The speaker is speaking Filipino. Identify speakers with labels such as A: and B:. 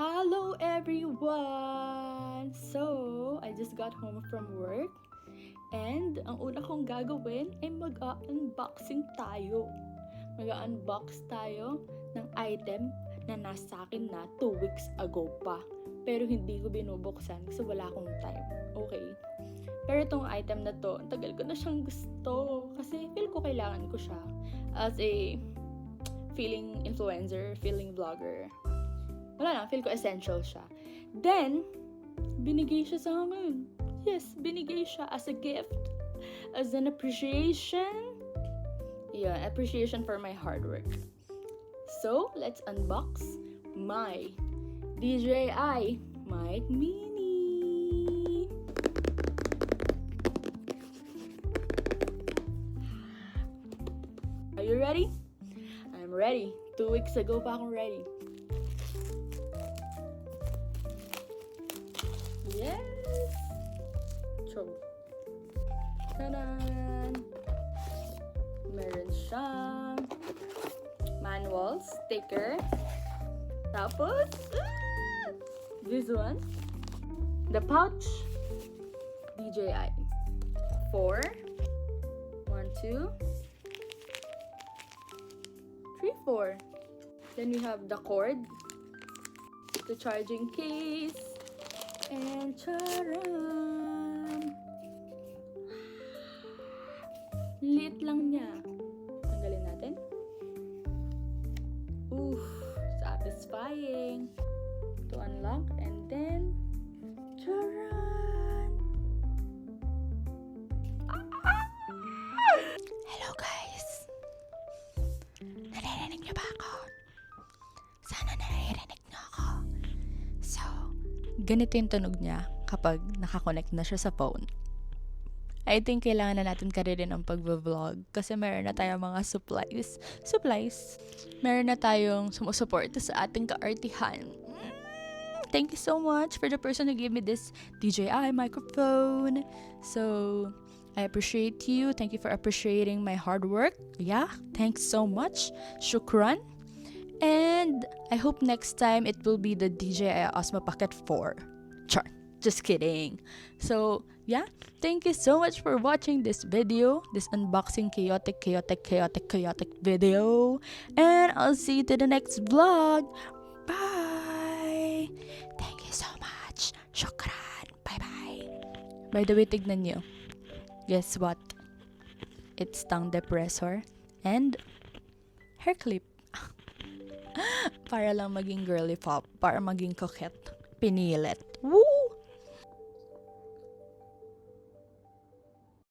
A: Hello everyone! So, I just got home from work and ang una kong gagawin ay mag-unboxing tayo. Mag-unbox tayo ng item na nasa akin na 2 weeks ago pa. Pero hindi ko binubuksan kasi wala akong time. Okay. Pero itong item na to, ang tagal ko na siyang gusto kasi feel ko kailangan ko siya as a feeling influencer, feeling vlogger. Wala lang, feel ko essential siya. Then, binigay siya sa akin. Yes, binigay siya as a gift. As an appreciation. Yeah, appreciation for my hard work. So, let's unbox my DJI MIC MINI. Are you ready? I'm ready. 2 weeks ago pa akong ready. Yes! So, tanan! Meron siyang manual, sticker, tapos, this one, the pouch, DJI, 4, 1, 2, 3, 4. Then we have the cord, the charging case, and charan! Liit lang niya. Tanggalin natin. Oof! Satisfying! To unlock and then charan!
B: Hello guys! Naririnig niyo ba ako? Sana naririnig niyo ako. So, ganito yung tunog niya kapag nakakonect na siya sa phone. I think kailangan na natin karinin ang pag-vlog kasi meron na tayong mga supplies. Meron na tayong sumusuporta sa ating kaartihan. Thank you so much for the person who gave me this DJI microphone. So, I appreciate you. Thank you for appreciating my hard work. Yeah, thanks so much. Shukran. And I hope next time it will be the DJI Osmo Pocket 4. Char. Just kidding. So, yeah. Thank you so much for watching this video. This unboxing chaotic video. And I'll see you to the next vlog. Bye! Thank you so much. Shukran. Bye-bye. By the way, tignan nyo. Guess what? It's tongue depressor and hair clip. Para lang maging girly pop. Para maging coquette. Pinilit. Woo!